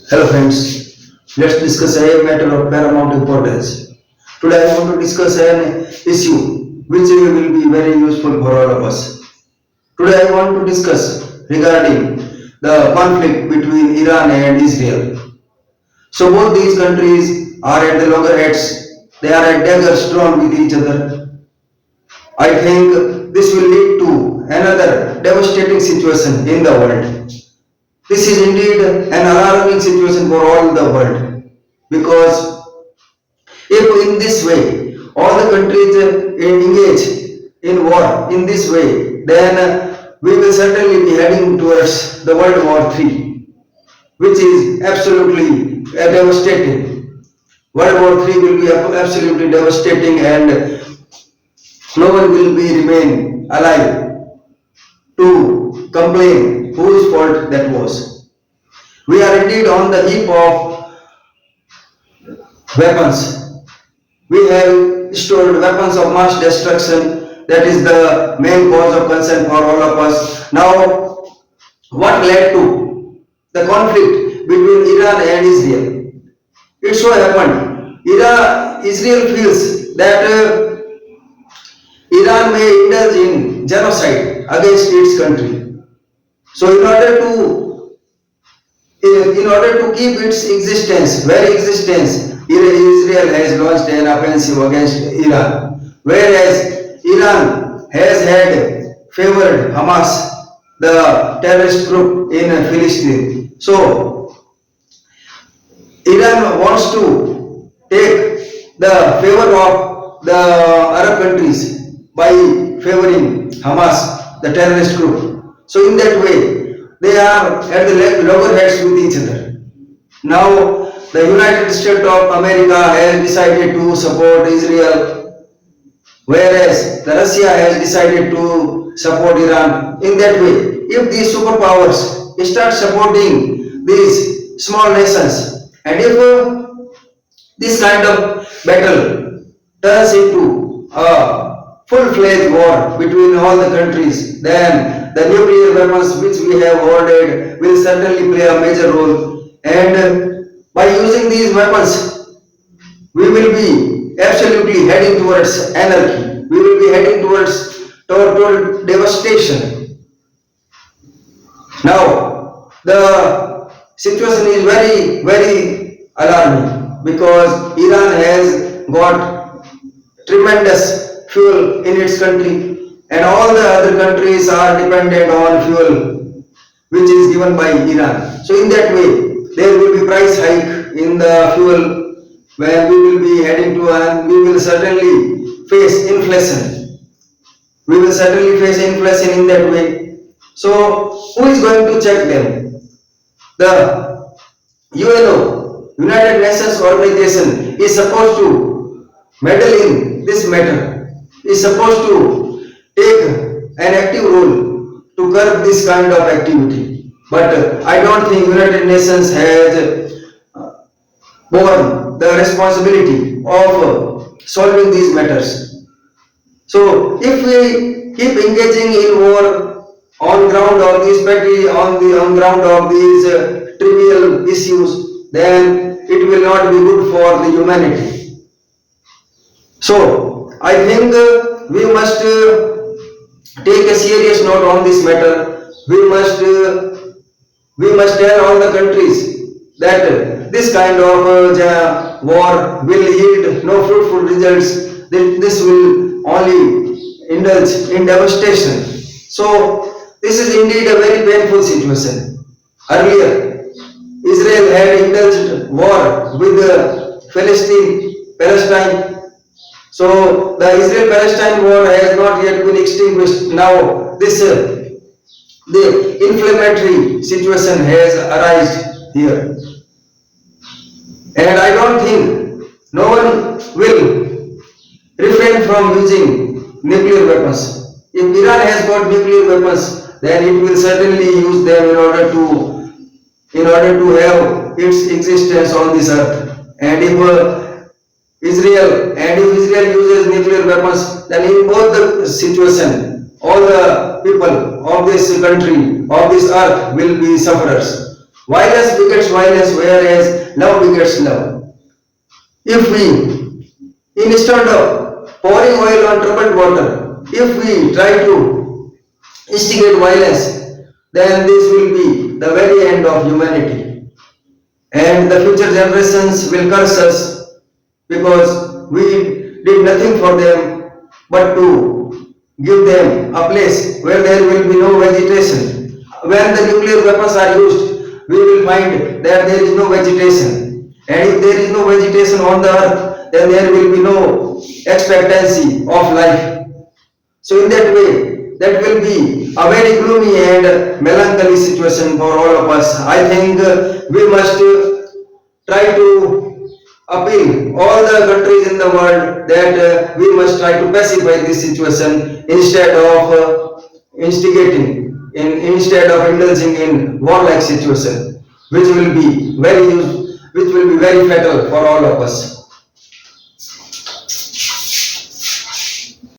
Hello friends, let's discuss a matter of paramount importance. Today I want to discuss an issue which will be very useful for all of us. Today I want to discuss regarding the conflict between Iran and Israel. So both these countries are at the loggerheads, they are at daggers drawn with each other. I think this will lead to another devastating situation in the world. This is indeed an alarming situation for all the world because if in this way all the countries engage in war in this way, then we will certainly be heading towards the World War III, which is absolutely devastating. World War III will be absolutely devastating, and no one will be remain alive to complain whose fault that was. We are indeed on the heap of weapons. We have stored weapons of mass destruction. That is the main cause of concern for all of us. Now, what led to the conflict between Iran and Israel? It so happened, Israel feels that Iran may indulge in genocide against its country. So, in order to keep its existence, very existence, Israel has launched an offensive against Iran, whereas Iran has had favored Hamas, the terrorist group in Palestine. So Iran wants to take the favor of the Arab countries by favoring Hamas, the terrorist group. So in that way, they are at the loggerheads with each other. Now, the United States of America has decided to support Israel, whereas the Russia has decided to support Iran. In that way, if these superpowers start supporting these small nations, and if this kind of battle turns into a full-fledged war between all the countries, then the nuclear weapons which we have ordered will certainly play a major role. And by using these weapons, we will be absolutely heading towards anarchy. We will be heading towards total devastation. Now, the situation is very, very alarming because Iran has got tremendous fuel in its country, and all the other countries are dependent on fuel which is given by Iran. So, in that way, there will be price hike in the fuel when we will be heading to, and we will certainly face inflation. We will certainly face inflation in that way. So, who is going to check them? The UNO, United Nations Organization, is supposed to meddle in this matter, is supposed to take an active role to curb this kind of activity. But I don't think United Nations has borne the responsibility of solving these matters. So if we keep engaging in war on ground of these on ground of these trivial issues, then it will not be good for the humanity. So I think we must take a serious note on this matter. We must tell all the countries that this kind of war will yield no fruitful results. This will only indulge in devastation. So this is indeed a very painful situation. Earlier, Israel had indulged war with Palestine. So the Israel-Palestine war has not yet been extinguished. Now this the inflammatory situation has arisen here, and I don't think no one will refrain from using nuclear weapons. If Iran has got nuclear weapons, then it will certainly use them in order to have its existence on this earth. And if Israel uses nuclear weapons, then in both the situation, all the people of this country, of this earth, will be sufferers. Violence begets violence, whereas love begets love. If we, instead of pouring oil on troubled water, if we try to instigate violence, then this will be the very end of humanity. And the future generations will curse us because we did nothing for them but to give them a place where there will be no vegetation. When the nuclear weapons are used, we will find that there is no vegetation. And if there is no vegetation on the earth, then there will be no expectancy of life. So in that way, that will be a very gloomy and melancholy situation for all of us. I think we must try to appeal all the countries in the world that we must try to pacify this situation instead of instead of indulging in warlike situation, which will be very fatal for all of us.